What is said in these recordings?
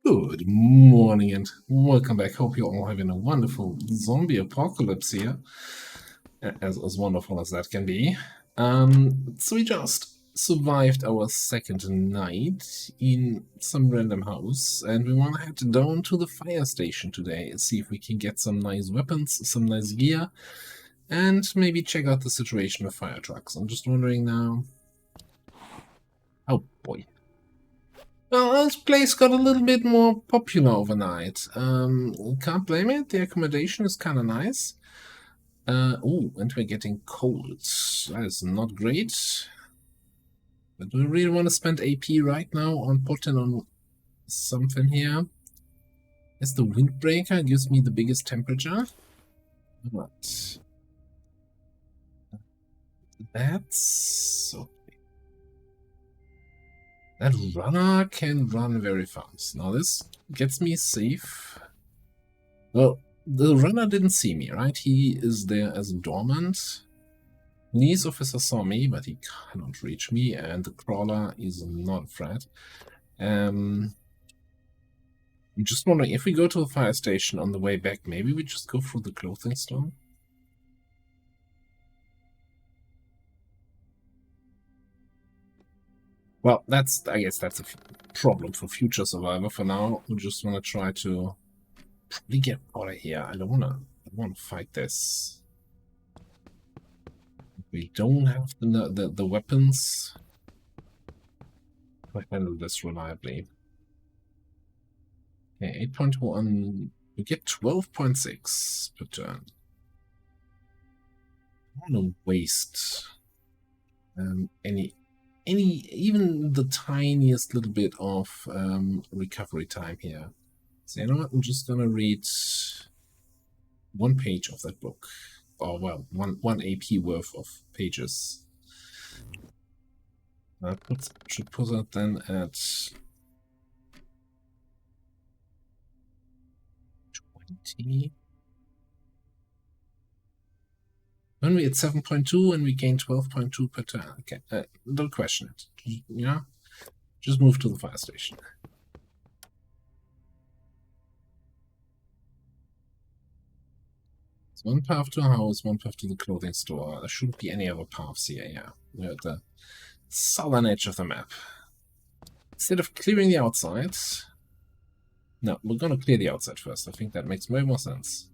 Good morning and welcome back. Hope you're all having a wonderful zombie apocalypse here. As wonderful as that can be. So we just survived our second night in some random house, and we want to head down to the fire station today and see if we can get some nice weapons, some nice gear, and maybe check out the situation with fire trucks. I'm just wondering now... Oh boy. Well, this place got a little bit more popular overnight. Can't blame it. The accommodation is kind of nice. Oh, and we're getting cold. That is not great. But do we really want to spend AP right now on putting on something here? Is the windbreaker gives me the biggest temperature? What? That's okay. That runner can run very fast. Now this gets me safe. Well, the runner didn't see me, right? He is there as dormant. Police officer saw me, but he cannot reach me, and the crawler is not a threat. I'm just wondering, if we go to the fire station on the way back, maybe we just go through the clothing store? Well, I guess that's a problem for future survivor. For now, we just want to try to probably get out of here. I don't want to fight this. We don't have the weapons. I handle this reliably. Okay, 8.1. We get 12.6 per turn. I don't want to waste even the tiniest little bit of recovery time here. So you know what? I'm just gonna read one page of that book. Or well, one AP worth of pages. I should put that then at 20. When we at 7.2 and we gain 12.2 per turn. Okay, don't question it. Yeah, just move to the fire station. It's one path to a house, one path to the clothing store. There shouldn't be any other paths here. Yeah, we're at the southern edge of the map. Instead of clearing the outside, no, we're gonna clear the outside first. I think that makes way more sense.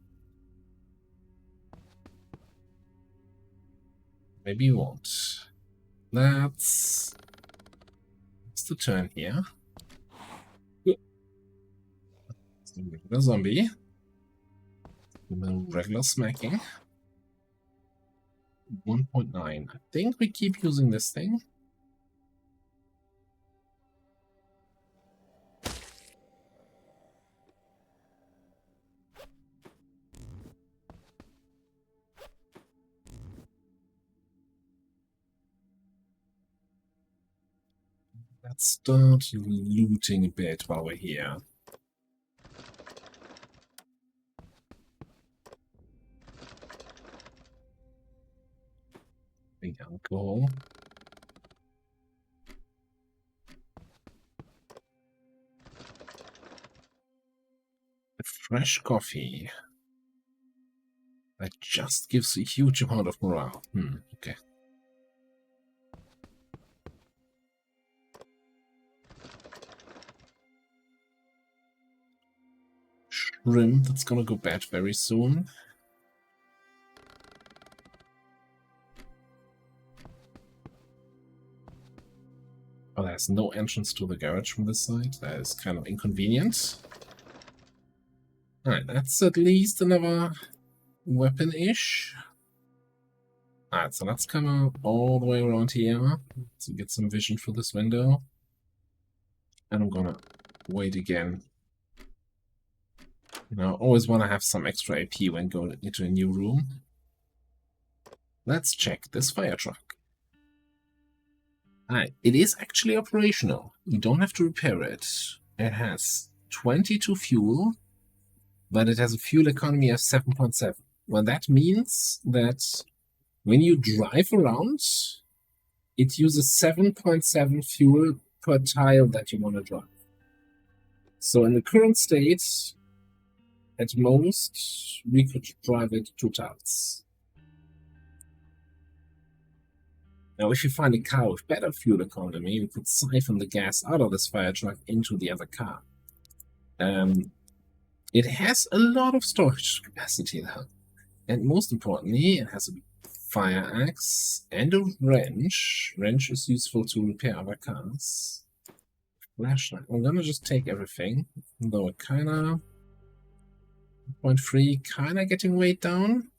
Maybe you won't. That's the turn here. The zombie. Regular smacking. 1.9. I think we keep using this thing. Let's start looting a bit while we're here. Big alcohol. Fresh coffee. That just gives a huge amount of morale. Okay. Shrimp, that's gonna go bad very soon. Oh, there's no entrance to the garage from this side. That is kind of inconvenient. Alright, that's at least another weapon-ish. Alright, so let's come all the way around here to get some vision for this window. And I'm gonna wait again. You know, always want to have some extra AP when going into a new room. Let's check this fire truck. Alright, it is actually operational. You don't have to repair it. It has 22 fuel, but it has a fuel economy of 7.7. Well, that means that when you drive around, it uses 7.7 fuel per tile that you want to drive. So in the current state, at most, we could drive it 2 times. Now, if you find a car with better fuel economy, we could siphon the gas out of this fire truck into the other car. It has a lot of storage capacity, though. And most importantly, it has a fire axe and a wrench. Wrench is useful to repair other cars. Flashlight. I'm gonna just take everything, though it kinda... 0.3, kinda getting weighed down.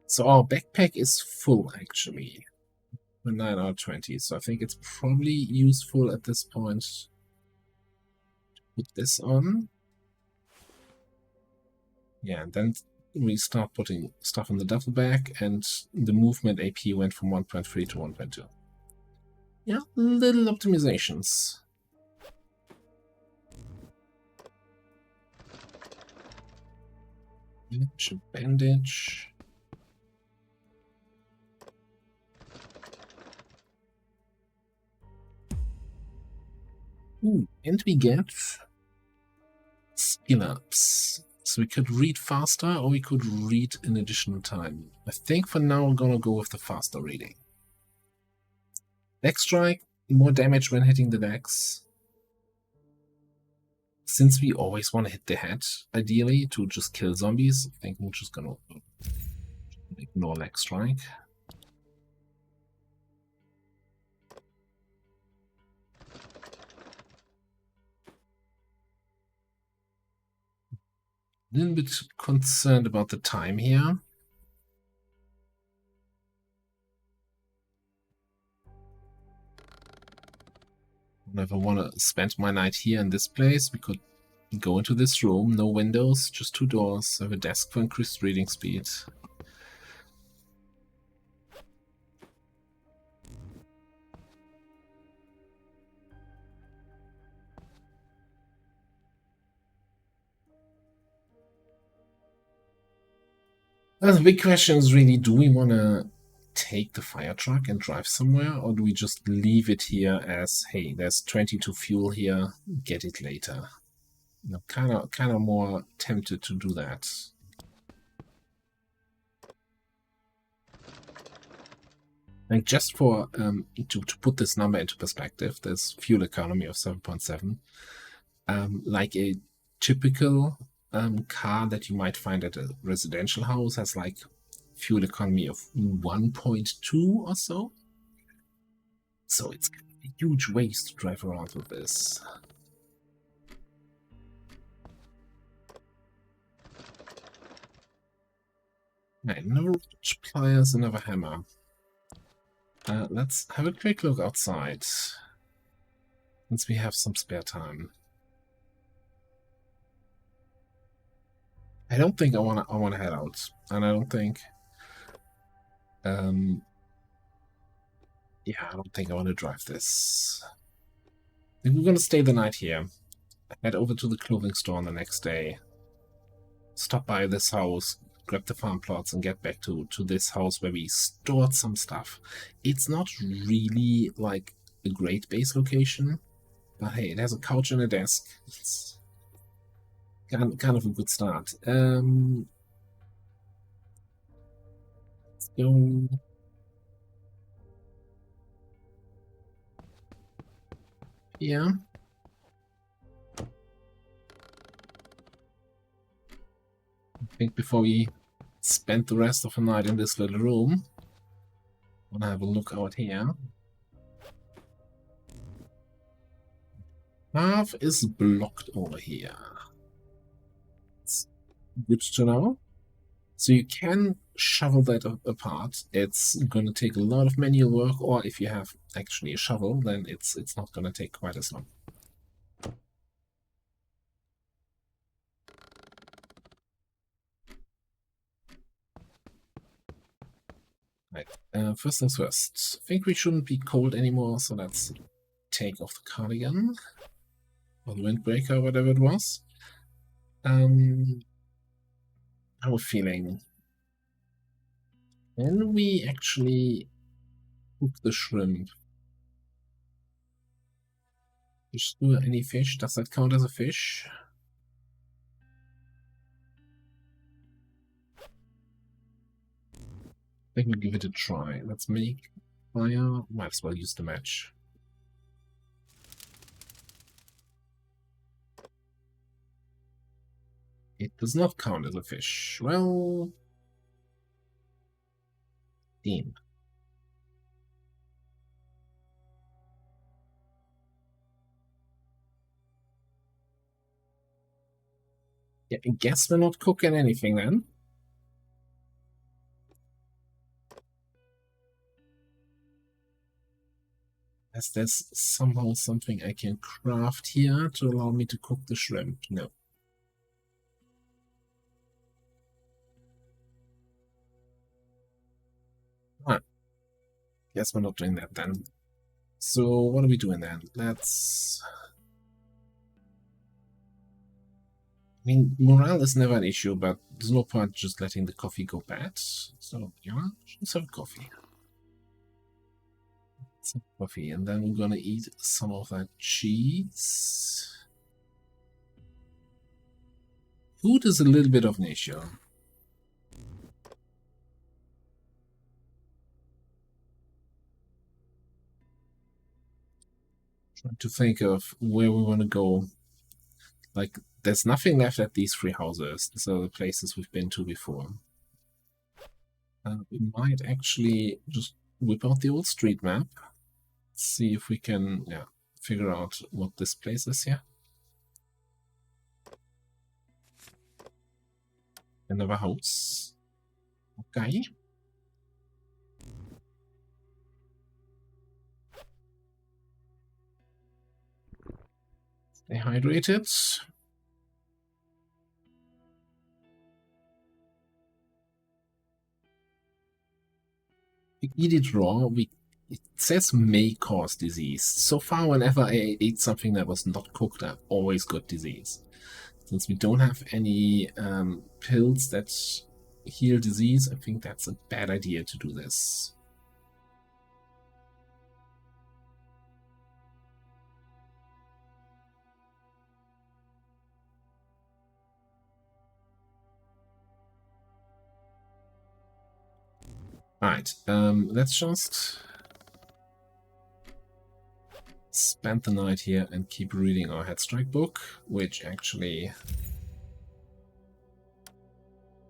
So our backpack is full, actually. 9 out of 20, so I think it's probably useful at this point to put this on. Yeah, and then we start putting stuff in the duffel bag, and the movement AP went from 1.3 to 1.2. Yeah, little optimizations. Bandage. Ooh, and we get skill ups. So we could read faster, or we could read in additional time. I think for now we're gonna go with the faster reading. Deck strike, more damage when hitting the decks. Since we always want to hit the head, ideally, to just kill zombies, I think we're just gonna ignore leg strike. A little bit concerned about the time here. Never want to spend my night here in this place. We could go into this room, no windows, just 2 doors, have a desk for increased reading speed. The big question is really, do we want to take the fire truck and drive somewhere, or do we just leave it here as, hey, there's 22 fuel here, get it later? You know, kind of more tempted to do that. And just for to put this number into perspective, there's fuel economy of 7.7. Like a typical car that you might find at a residential house has like fuel economy of 1.2 or so. So it's a huge waste to drive around with this. Right, no pliers, another hammer. Let's have a quick look outside, since we have some spare time. I don't think I wanna head out, and I don't think yeah, I don't think I want to drive this. I think we're gonna stay the night here. Head over to the clothing store on the next day. Stop by this house, grab the farm plots, and get back to this house where we stored some stuff. It's not really like a great base location, but hey, it has a couch and a desk. It's kind of a good start. Let's go. Yeah. I think before we spend the rest of the night in this little room, I want to have a look out here. Path is blocked over here. It's good to know. So you can shovel that apart. It's going to take a lot of manual work, or if you have actually a shovel, then it's not going to take quite as long. Right. First things first. I think we shouldn't be cold anymore, so let's take off the cardigan or the windbreaker, whatever it was. How are we feeling? Can we actually cook the shrimp? Fish skewer, any fish? Does that count as a fish? I think we'll give it a try. Let's make fire. Might as well use the match. It does not count as a fish. Well, damn. Yeah, I guess we're not cooking anything then. As there's somehow something I can craft here to allow me to cook the shrimp. No. Ah, guess we're not doing that then. So what are we doing then? Let's... I mean, morale is never an issue, but there's no point just letting the coffee go bad. So, yeah, let's have coffee. Some coffee, and then we're gonna eat some of that cheese. Food is a little bit of an issue. Trying to think of where we want to go. Like, there's nothing left at these three houses. These are the places we've been to before. We might actually just whip out the old street map. See if we can figure out what this place is here. Another house. Okay. Stay hydrated. We eat it raw. It says may cause disease. So far, whenever I ate something that was not cooked, I always got disease. Since we don't have any pills that heal disease, I think that's a bad idea to do this. Alright, let's just spend the night here and keep reading our Headstrike book, which actually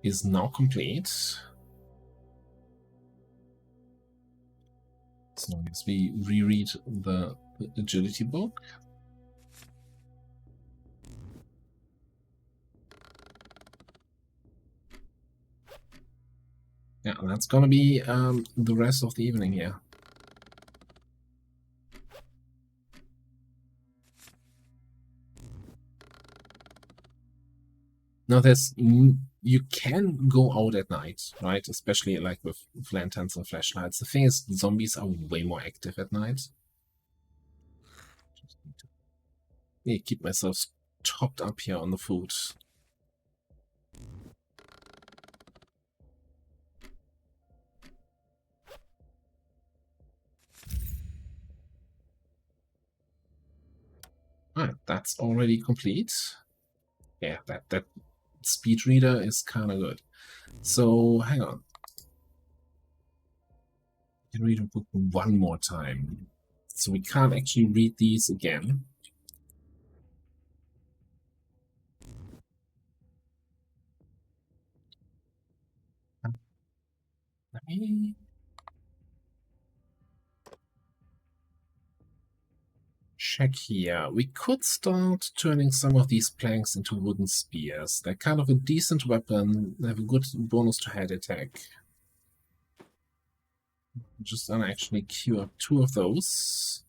is now complete. So as we reread the agility book. Yeah, that's gonna be the rest of the evening here. Now you can go out at night, right? Especially like with lanterns and flashlights. The thing is, zombies are way more active at night. Just need to keep myself topped up here on the food. Alright, that's already complete. Yeah, that speed reader is kind of good. So hang on. I can read a book one more time. So we can't actually read these again. Let me... check here. We could start turning some of these planks into wooden spears. They're kind of a decent weapon. They have a good bonus to head attack. Just gonna actually queue up 2 of those.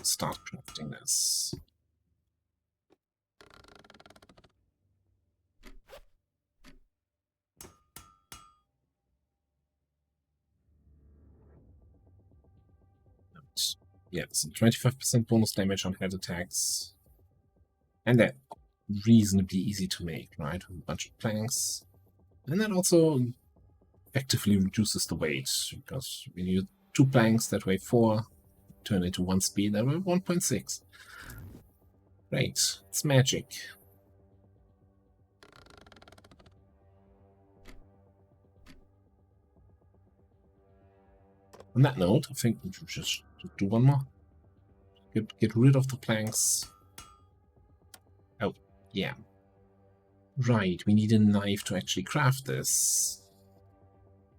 Start crafting this. Yeah, so 25% bonus damage on head attacks. And they're reasonably easy to make, right? With a bunch of planks. And that also effectively reduces the weight, because when you 2 planks that weigh 4, turn into 1 speed level 1.6. Great, it's magic. On that note, I think we should just do one more. Get rid of the planks. Oh, yeah. Right, we need a knife to actually craft this.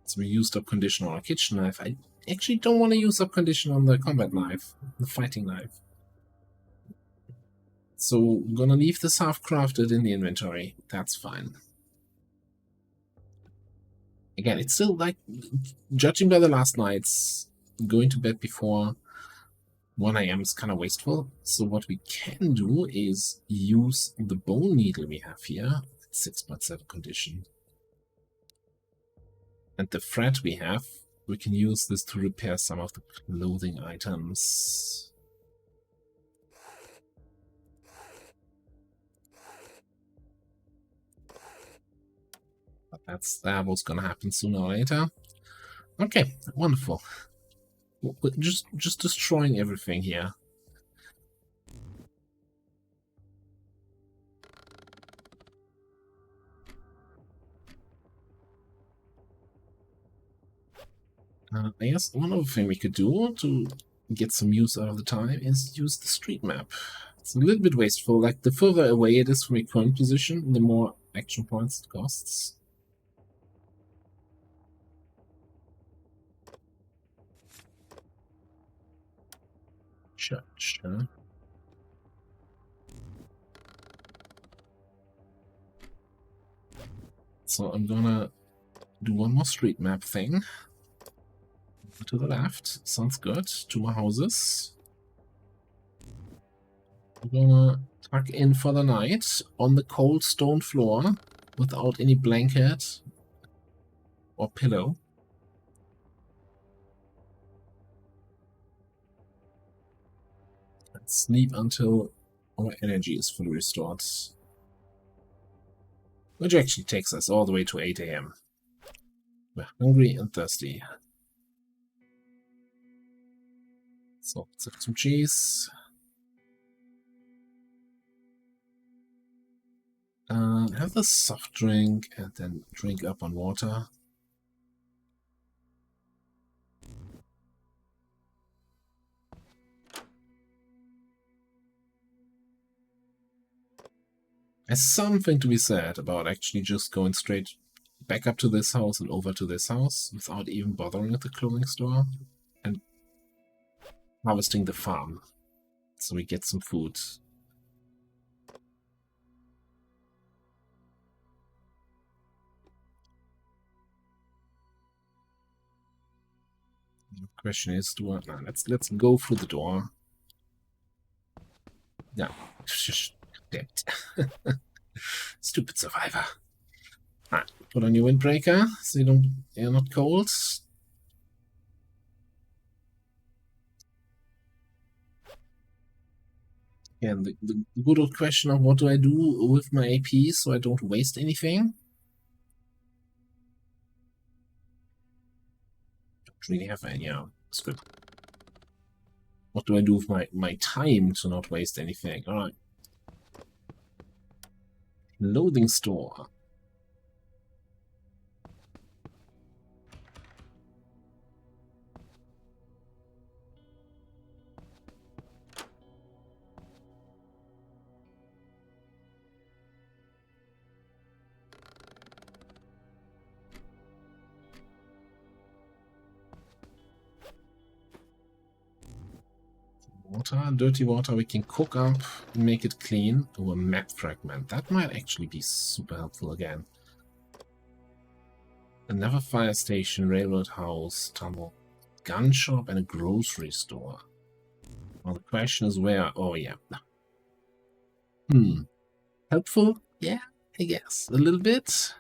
So we used up condition on our kitchen knife. I actually don't want to use up condition on the combat knife, the fighting knife. So I'm gonna leave this half crafted in the inventory. That's fine. Again, it's still like, judging by the last nights, going to bed before 1 AM is kind of wasteful. So what we can do is use the bone needle we have here, 6.7 condition. And the thread we have, we can use this to repair some of the clothing items. But that was gonna happen sooner or later. Okay, wonderful. We're just destroying everything here. I guess one other thing we could do to get some use out of the time is use the street map. It's a little bit wasteful. Like, the further away it is from your current position, the more action points it costs. Church, huh? So I'm gonna do one more street map thing. To the left, sounds good. 2 more houses. We're gonna tuck in for the night on the cold stone floor without any blanket or pillow. And sleep until our energy is fully restored. Which actually takes us all the way to 8 AM. We're hungry and thirsty. So, let's have some cheese. Have the soft drink and then drink up on water. There's something to be said about actually just going straight back up to this house and over to this house without even bothering at the clothing store and harvesting the farm so we get some food. The question is, do I... No, let's go through the door. No, just dead. Stupid survivor. Alright, put on your windbreaker so you're not cold. Again, the good old question of what do I do with my AP so I don't waste anything. Don't really have any. Yeah, it's good. What do I do with my time to not waste anything? Alright. Loading store. Water, dirty water we can cook up, make it clean. Oh, a map fragment. That might actually be super helpful again. Another fire station, railroad house, tunnel, gun shop, and a grocery store. Well, the question is where? Oh, yeah. Helpful? Yeah, I guess. A little bit.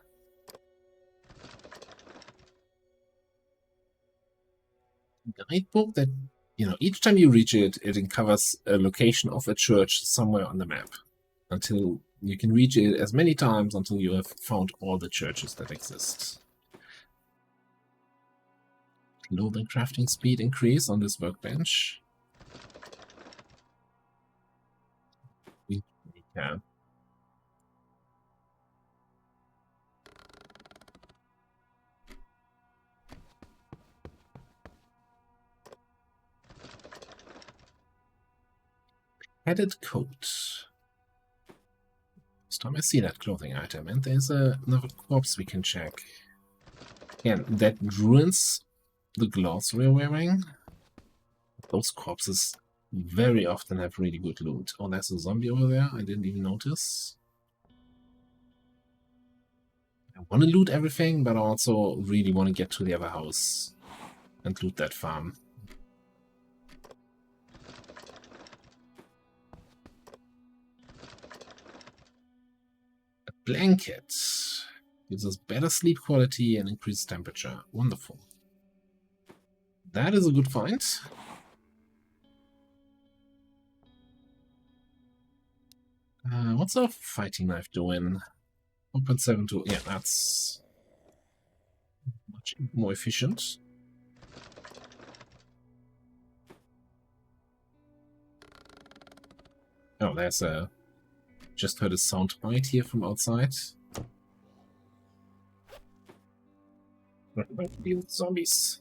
Guidebook that, you know, each time you reach it, it uncovers a location of a church somewhere on the map. Until you can reach it as many times until you have found all the churches that exist. Clothing crafting speed increase on this workbench. Yeah. Headed coat. This time I see that clothing item, and there's another corpse we can check. Again, that ruins the gloves we're wearing. Those corpses very often have really good loot. Oh, there's a zombie over there. I didn't even notice. I want to loot everything, but I also really want to get to the other house and loot that farm. A blanket gives us better sleep quality and increased temperature. Wonderful. That is a good find. What's our fighting knife doing? 1.72. Yeah, that's much more efficient. Oh, there's a... Just heard a sound bite here from outside. Deal with zombies.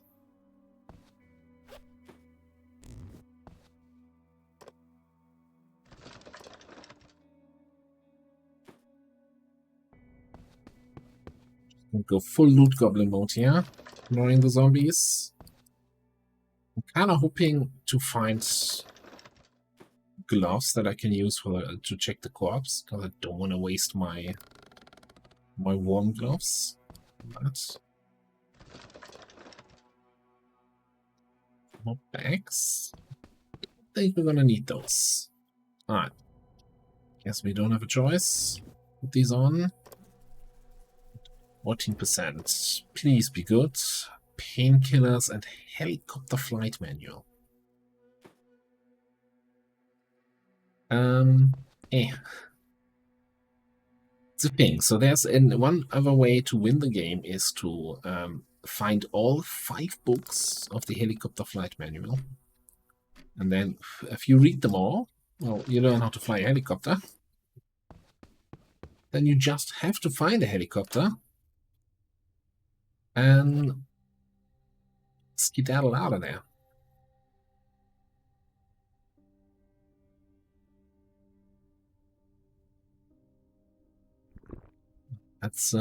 Go full loot goblin mode here, ignoring the zombies. I'm kind of hoping to find gloves that I can use for to check the corpse, because I don't want to waste my warm gloves. But more bags. I think we're gonna need those. Alright. Guess we don't have a choice. Put these on. 14%. Please be good. Painkillers and helicopter flight manual. It's a thing. So there's one other way to win the game is to find all 5 books of the helicopter flight manual. And then if you read them all, well, you learn how to fly a helicopter. Then you just have to find a helicopter and skedaddle out of there. That's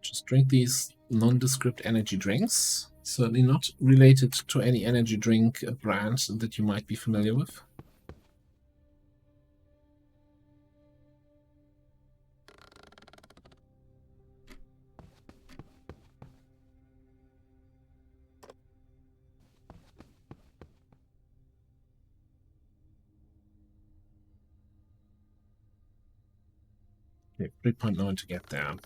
just drink these nondescript energy drinks. Certainly not related to any energy drink brand that you might be familiar with. Okay, 3.9 to get there.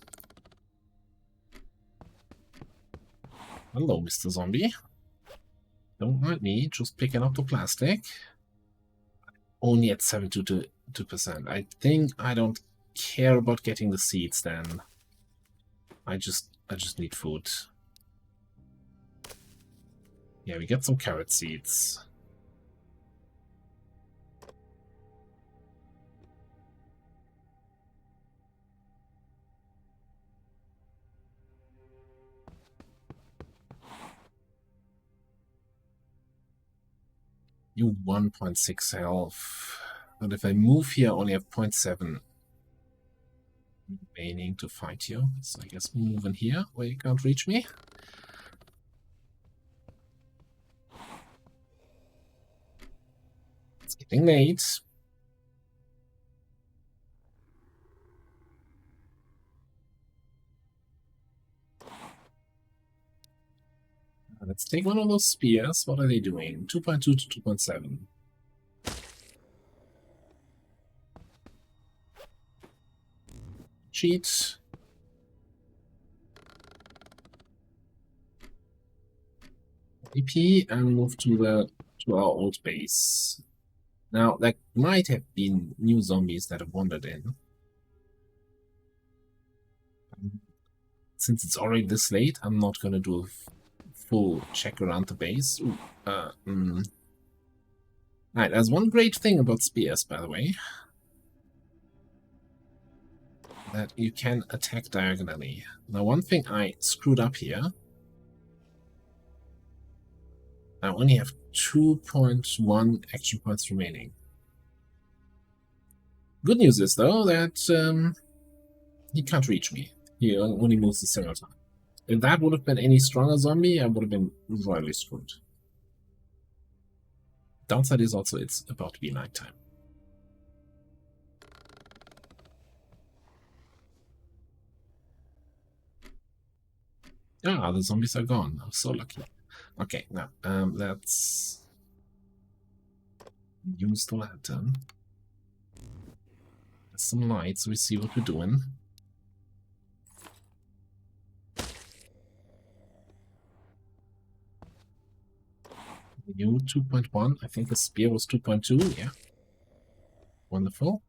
Hello, Mr. Zombie. Don't mind me, just picking up the plastic. Only at 72%. I think I don't care about getting the seeds then. I just need food. Yeah, we get some carrot seeds. You 1.6 health. But if I move here, I only have 0.7 remaining to fight you. So I guess move in here where you can't reach me. It's getting late. Let's take one of those spears. What are they doing? 2.2 to 2.7. Cheat. AP and move to our old base. Now, there might have been new zombies that have wandered in. Since it's already this late, I'm not going to do a full check around the base. Ooh, Alright, there's one great thing about spears, by the way. That you can attack diagonally. Now, one thing I screwed up here. I only have 2.1 action points remaining. Good news is, though, that he can't reach me. He only moves a single time. If that would have been any stronger zombie, I would have been royally screwed. Downside is also it's about to be nighttime. Ah, the zombies are gone. I'm so lucky. Okay, now let's use the lantern. Some lights, we see what we're doing. You 2.1. I think the spear was 2.2. Yeah. Wonderful.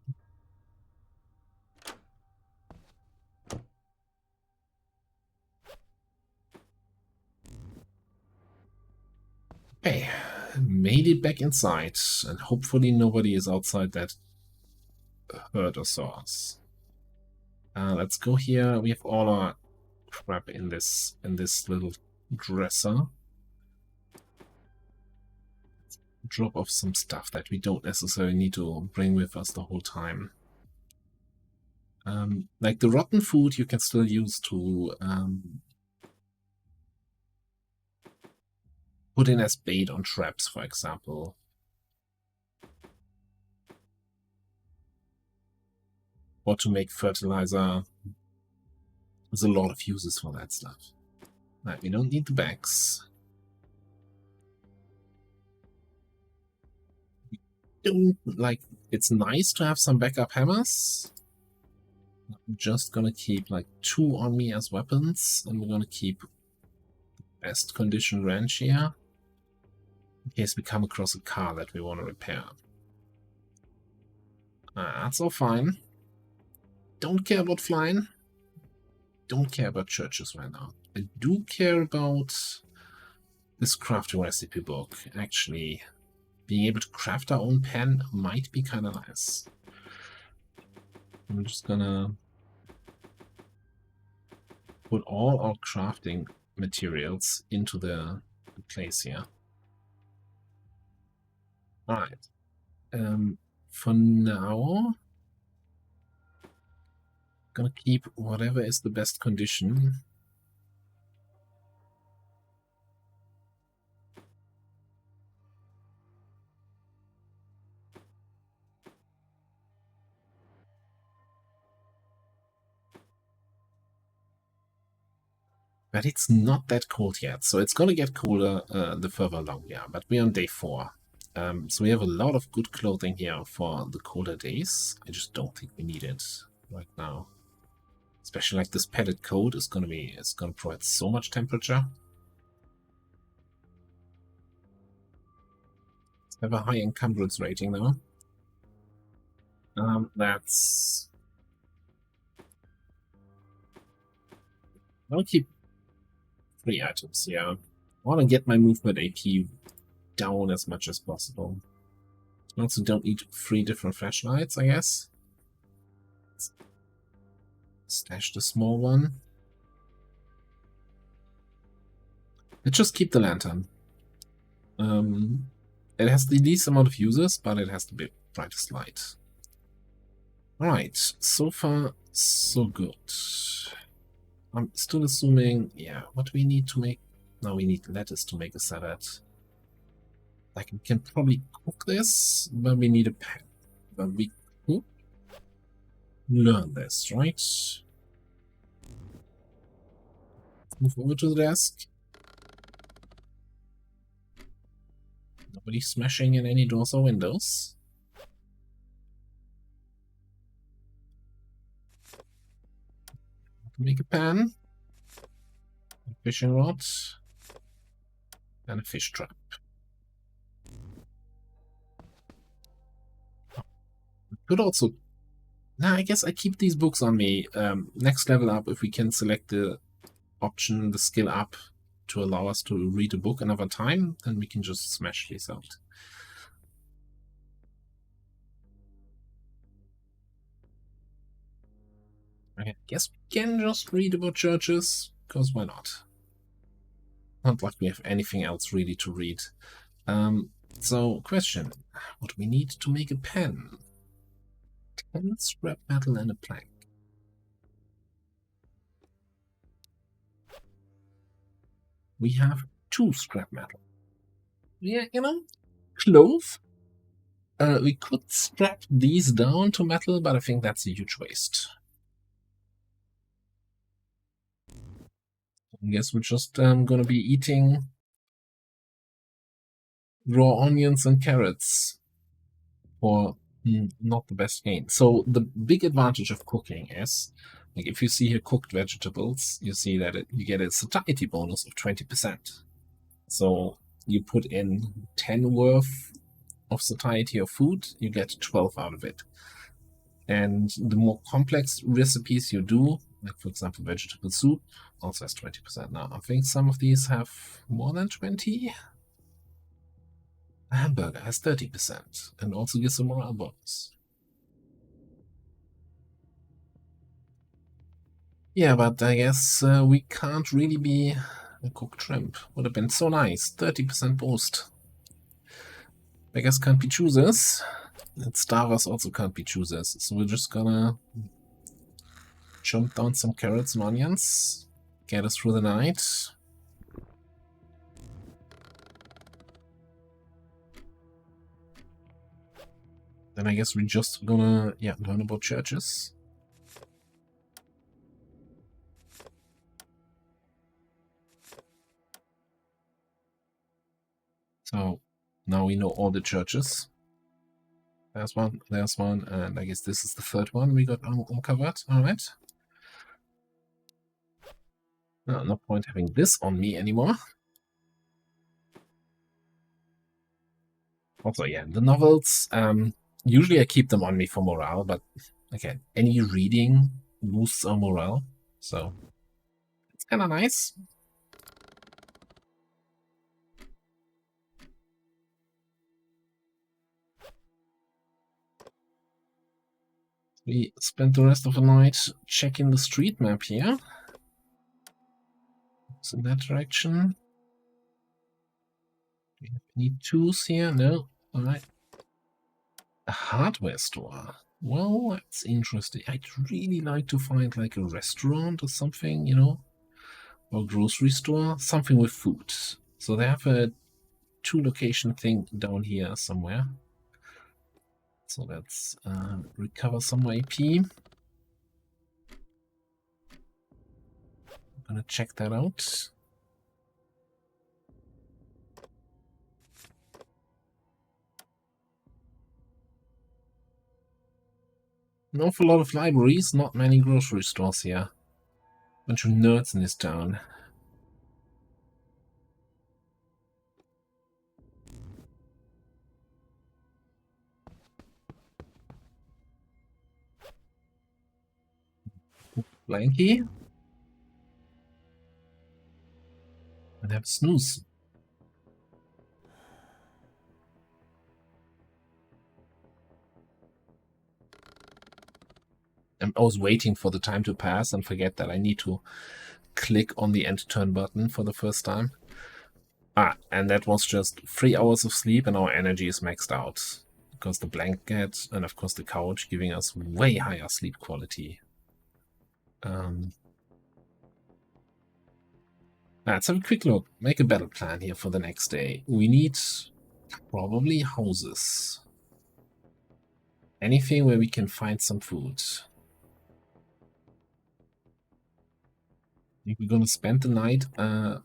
Okay, made it back inside, and hopefully nobody is outside that heard or saw us. Let's go here. We have all our crap in this little dresser. Drop off some stuff that we don't necessarily need to bring with us the whole time. Like the rotten food you can still use to put in as bait on traps, for example. Or to make fertilizer. There's a lot of uses for that stuff. Right, we don't need the bags. We don't, like, it's nice to have some backup hammers. I'm just gonna keep like 2 on me as weapons, and we're gonna keep best condition wrench here in case we come across a car that we want to repair. That's all fine. Don't care about flying. Don't care about churches right now. I do care about this crafting recipe book. Actually, being able to craft our own pen might be kind of nice. I'm just gonna put all our crafting materials into the place here. Alright. For now, gonna keep whatever is the best condition. But it's not that cold yet, so it's gonna get colder the further along we are. But we're on day 4. So we have a lot of good clothing here for the colder days. I just don't think we need it right now. Especially like this padded coat is gonna provide so much temperature. Let's have a high encumbrance rating though. That's... I'll keep 3 items, yeah. I want to get my movement AP down as much as possible. I also don't need 3 different flashlights, I guess. Let's stash the small one. Let's just keep the lantern. It has the least amount of uses, but it has the brightest light. Alright, so far, so good. I'm still assuming, yeah, what do we need to make? Now we need lettuce to make a salad. Like, we can probably cook this, but we need a pan. But we could learn this, right? Move over to the desk. Nobody smashing in any doors or windows. Make a pan, a fishing rod, and a fish trap. Could also... Nah, I guess I keep these books on me. Next level up, if we can select the option, the skill up, to allow us to read a book another time, then we can just smash these out. I guess we can just read about churches, because why not? Not like we have anything else really to read. So, question. What do we need to make a pen? 10 scrap metal and a plank. We have 2 scrap metal. Yeah, clove. We could strap these down to metal, but I think that's a huge waste. I guess we're just gonna be eating raw onions and carrots for not the best gain. So the big advantage of cooking is, like, if you see here cooked vegetables, you see that you get a satiety bonus of 20%. So you put in 10 worth of satiety of food, you get 12 out of it. And the more complex recipes you do, like for example vegetable soup, also has 20% now. I think some of these have more than 20. A hamburger has 30% and also gives a morale bonus. Yeah, but I guess we can't really be a cooked shrimp. Would have been so nice. 30% boost. Beggars can't be choosers. And starvers also can't be choosers. So we're just gonna jump down some carrots and onions. Get us through the night. Then I guess we're just gonna, learn about churches. So now we know all the churches. There's one, and I guess this is the third one we got uncovered. Alright. No point having this on me anymore. Also, yeah, the novels, usually I keep them on me for morale, but again, any reading boosts our morale, so it's kind of nice. We spent the rest of the night checking the street map here. It's in that direction. Do we have any tools here? No. Alright. A hardware store. Well, that's interesting. I'd really like to find like a restaurant or something, or grocery store, something with food. So they have a 2-location thing down here somewhere. So let's recover some AP. I'm gonna check that out. An awful lot of libraries, not many grocery stores here. Bunch of nerds in this town. Blanky? And have snooze. I was waiting for the time to pass and forget that I need to click on the end turn button for the first time. And that was just 3 hours of sleep and our energy is maxed out. Because the blanket and of course the couch giving us way higher sleep quality. Let's have a quick look. Make a battle plan here for the next day. We need probably houses. Anything where we can find some food. I think we're gonna spend the night, the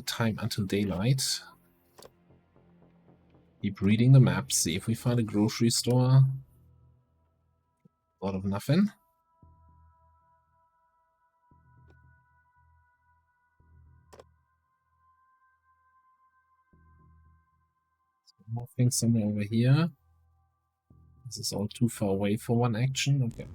time until daylight. Keep reading the map, see if we find a grocery store. A lot of nothing. More things somewhere over here. This is all too far away for one action. Okay.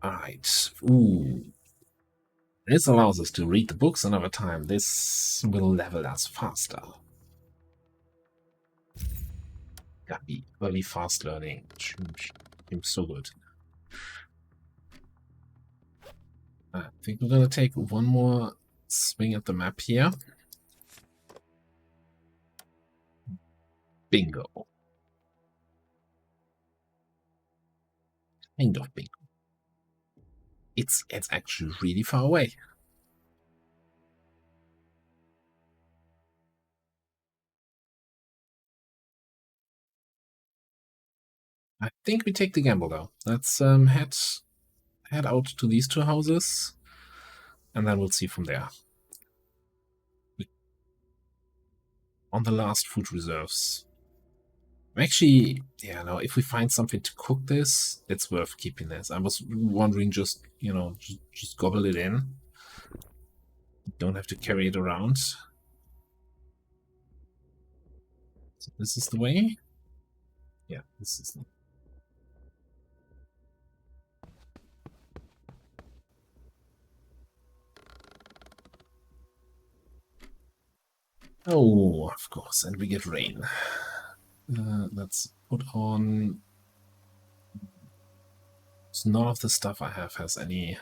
Alright. Ooh. This allows us to read the books another time. This will level us faster. Gotta be very fast learning. Seems so good. I think we're gonna take one more swing at the map here. Bingo. Kind of bingo. It's actually really far away. I think we take the gamble though. Let's head out to these two houses, and then we'll see from there. On the last food reserves. Actually, yeah, no, if we find something to cook this, it's worth keeping this. I was wondering just, you know, just gobble it in. Don't have to carry it around. So this is the way? Yeah, this is the... Oh, of course, and we get rain. Let's put on... So none of the stuff I have has any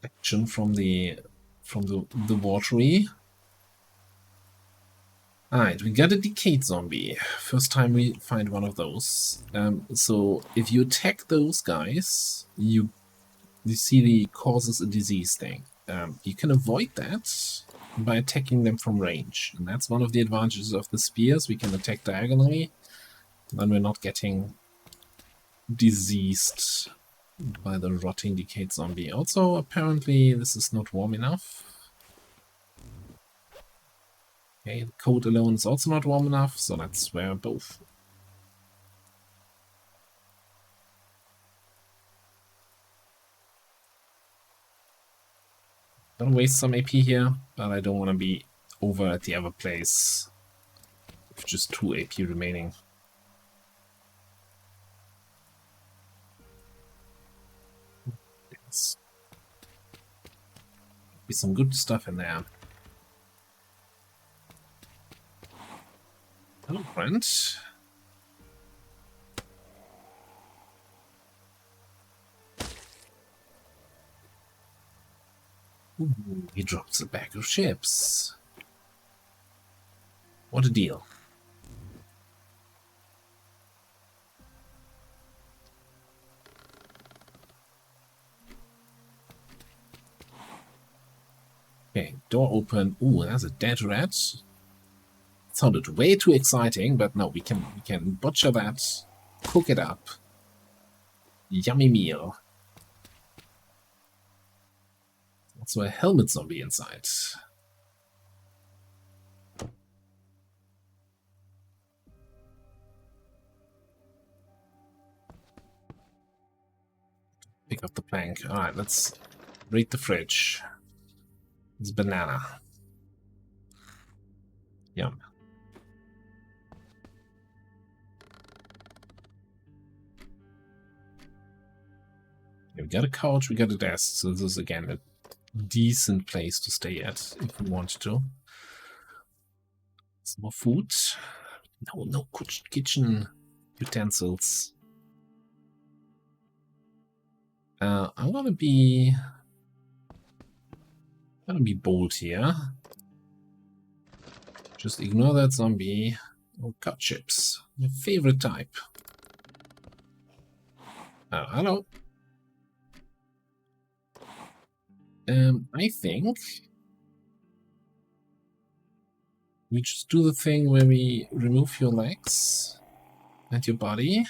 action from the watery. Alright, we got a decayed zombie. First time we find one of those. So if you attack those guys, you see the causes a disease thing. You can avoid that by attacking them from range. And that's one of the advantages of the spears. We can attack diagonally, then we're not getting diseased by the rotting decayed zombie. Also, apparently this is not warm enough. Okay, the code alone is also not warm enough, so let's wear both. Gonna waste some AP here, but I don't want to be over at the other place with just 2 AP remaining. There's be some good stuff in there. Hello, friend. Ooh, he drops a bag of chips. What a deal. Okay, door open. Ooh, that's a dead rat. Sounded way too exciting, but no, we can butcher that, cook it up. Yummy meal. Also a helmet zombie inside. Pick up the plank. Alright, let's raid the fridge. It's banana. Yum. Okay, we got a couch, we got a desk, so this is again a decent place to stay at if we want to. Some more food. No kitchen utensils. I'm gonna be bold here. Just ignore that zombie. Oh, cut chips. My favorite type. Hello. I think we just do the thing where we remove your legs and your body.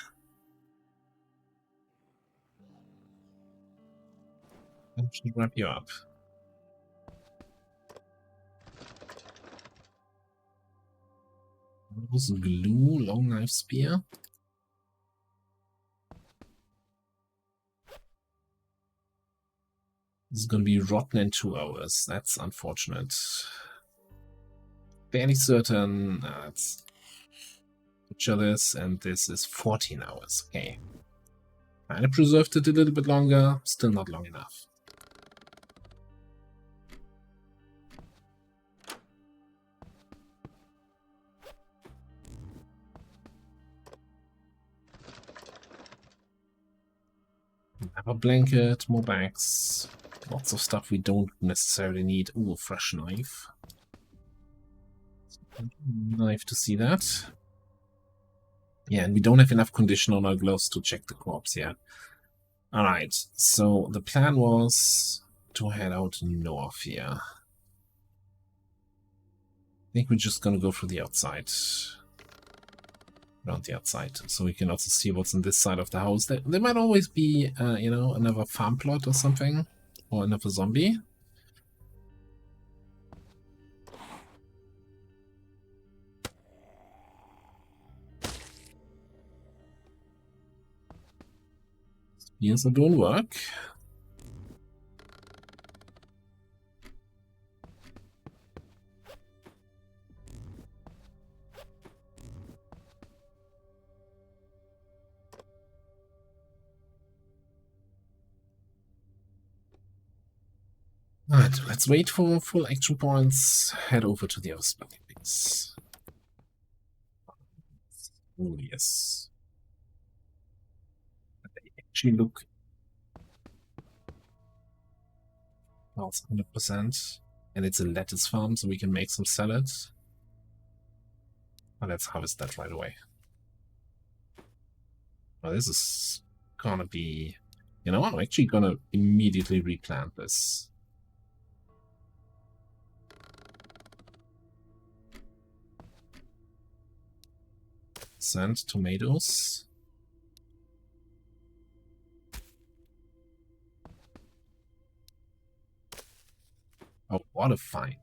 And just wrap you up. Glue, long knife spear. This is going to be rotten in 2 hours. That's unfortunate. Fairly certain. Let's butcher this, and this is 14 hours. Okay. I preserved it a little bit longer, still not long enough. Have a blanket, more bags, lots of stuff we don't necessarily need. Ooh, a fresh knife. Knife to see that. Yeah, and we don't have enough condition on our gloves to check the corpse yet. Alright, so the plan was to head out north here. I think we're just gonna go through the outside. Around the outside, so we can also see what's on this side of the house. There might always be, you know, another farm plot or something, or another zombie. Spears are doing work. Alright, let's wait for full action points. Head over to the other spelling base. Oh, yes. They actually look well, it's 100%. And it's a lettuce farm, so we can make some salads. Well, let's harvest that right away. Well, this is gonna be... You know, I'm actually gonna immediately replant this. Sand tomatoes. Oh, what a find.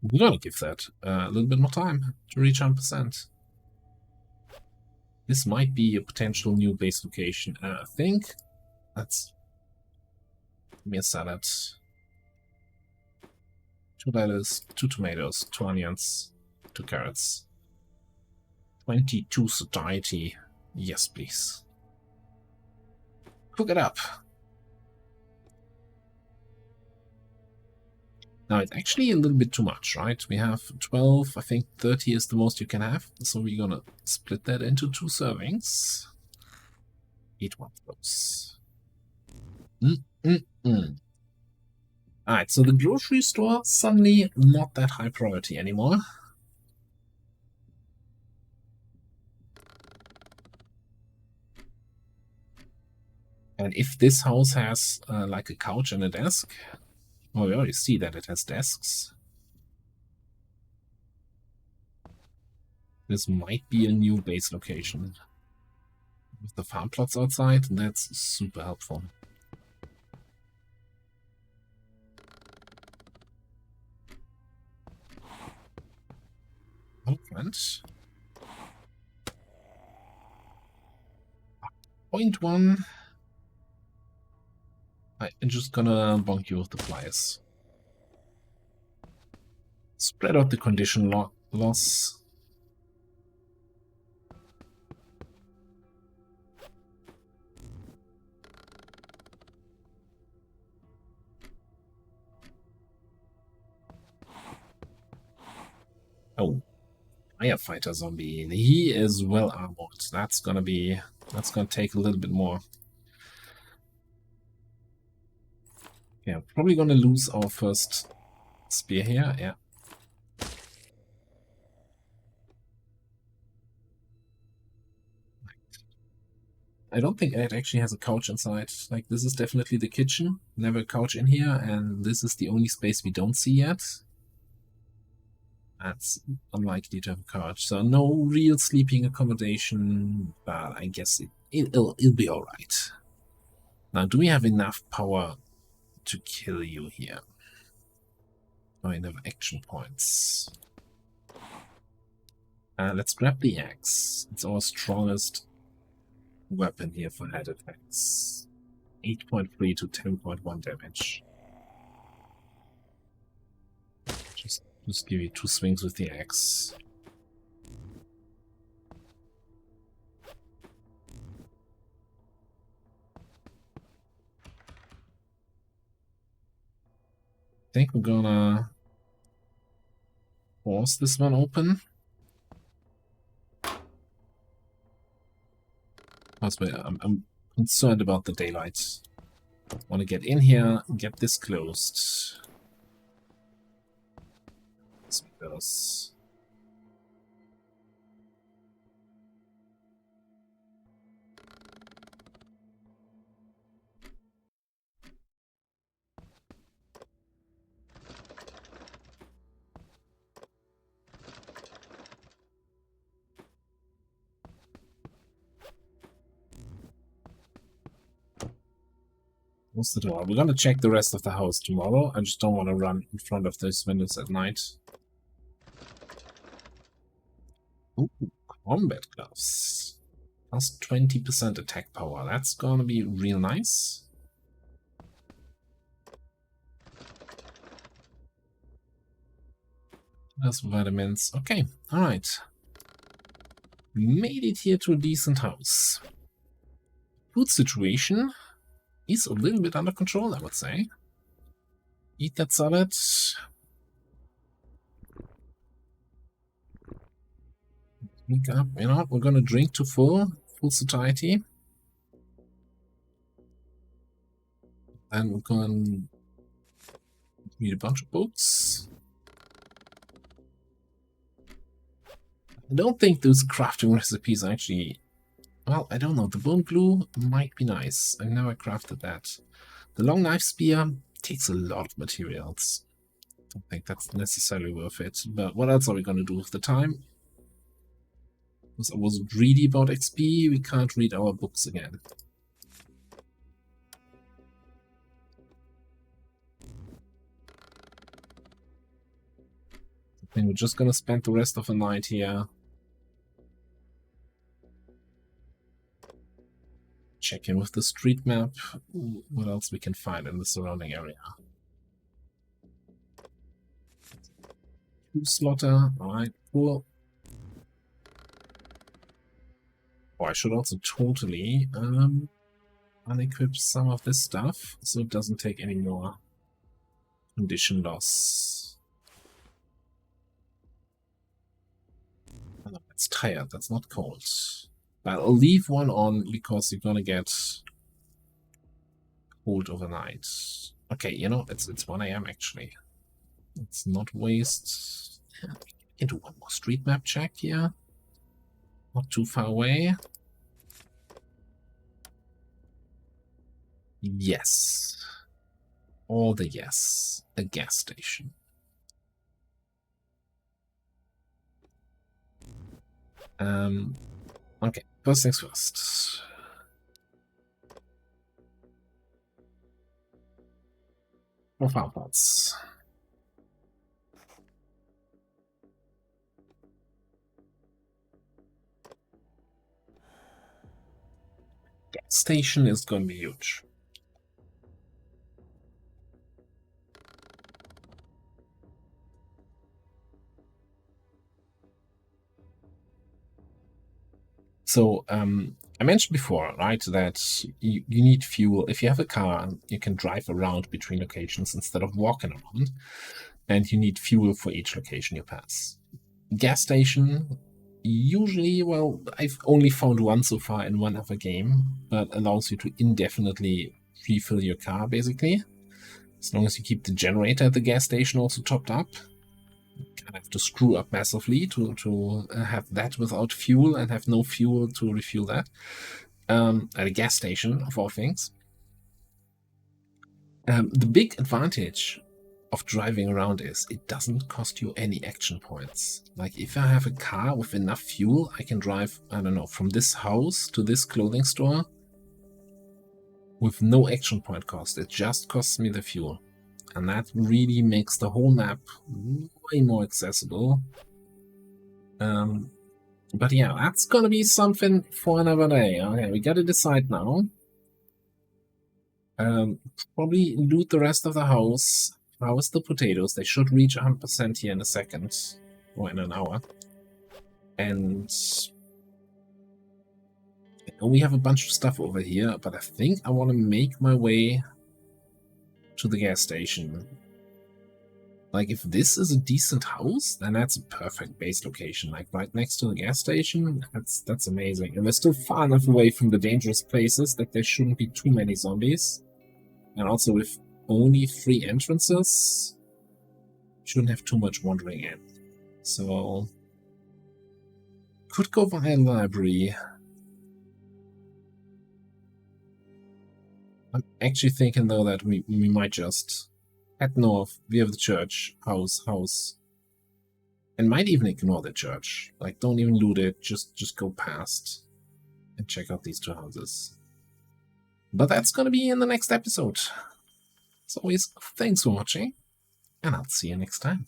We're gonna give that a little bit more time to reach 100%. This might be a potential new base location. I think that's... Give me a salad. 2 lettuce, 2 tomatoes, 2 onions, 2 carrots. 22 satiety. Yes, please. Cook it up. Now, it's actually a little bit too much, right? We have 12, I think 30 is the most you can have. So we're gonna split that into 2 servings. Eat one of those. Alright, so the grocery store suddenly not that high priority anymore. And if this house has like a couch and a desk, well, we already see that it has desks. This might be a new base location. With the farm plots outside, that's super helpful. Movement. 0.1. I'm just gonna bonk you with the pliers. Spread out the condition loss. Oh, firefighter zombie. He is well armored. That's gonna take a little bit more. Yeah, probably gonna lose our first spear here. Yeah. I don't think it actually has a couch inside. Like, this is definitely the kitchen. Never a couch in here, and this is the only space we don't see yet. That's unlikely to have a couch. So no real sleeping accommodation, but I guess it'll be alright. Now, do we have enough power to kill you here? Or enough action points? Let's grab the axe. It's our strongest weapon here for head attacks. 8.3 to 10.1 damage. Just Just give you 2 swings with the axe. I think we're gonna force this one open. I'm concerned about the daylight. I want to get in here, get this closed. Let's make those. Close the door. We're gonna check the rest of the house tomorrow. I just don't want to run in front of those windows at night. Ooh, combat gloves. Plus 20% attack power. That's gonna be real nice. Plus vitamins. Okay, alright. Made it here to a decent house. Food situation is a little bit under control, I would say. Eat that salad. Drink up, you know, we're gonna drink to full satiety. And we're gonna read a bunch of books. I don't think those crafting recipes are actually... Well, I don't know. The bone glue might be nice. I've never crafted that. The long knife spear takes a lot of materials. I don't think that's necessarily worth it. But what else are we going to do with the time? Because I was greedy about XP, we can't read our books again. I think we're just going to spend the rest of the night here. Check in with the street map, what else we can find in the surrounding area. Slaughter, alright, cool. Oh, I should also totally unequip some of this stuff so it doesn't take any more condition loss. Oh, no, it's tired, that's not cold. But I'll leave one on because you're gonna get cold overnight. Okay, you know, it's 1 AM actually. Let's not waste. Yeah, we can do one more street map check here. Not too far away. Yes. All the yes. A gas station. Okay, first things first. More farm pots. Gas station is going to be huge. So, I mentioned before, right, that you need fuel. If you have a car, you can drive around between locations instead of walking around, and you need fuel for each location you pass. Gas station, usually, well, I've only found one so far in one other game, but allows you to indefinitely refill your car, basically. As long as you keep the generator at the gas station also topped up. Kind of have to screw up massively to have that without fuel and have no fuel to refuel that at a gas station, of all things. The big advantage of driving around is it doesn't cost you any action points. Like if I have a car with enough fuel, I can drive, I don't know, from this house to this clothing store with no action point cost. It just costs me the fuel. And that really makes the whole map way more accessible. But yeah, that's gonna be something for another day. Okay, we gotta decide now. Probably loot the rest of the house, harvest the potatoes. They should reach 100% here in a second, or in an hour. And we have a bunch of stuff over here, but I think I want to make my way to the gas station. Like, if this is a decent house, then that's a perfect base location. Like, right next to the gas station, that's amazing. And we're still far enough away from the dangerous places that there shouldn't be too many zombies. And also, with only 3 entrances, shouldn't have too much wandering in. So, could go via library. I'm actually thinking, though, that we might just head north. We have the church, house. And might even ignore the church. Like, don't even loot it, just go past and check out these 2 houses. But that's gonna be in the next episode. As always, thanks for watching, and I'll see you next time.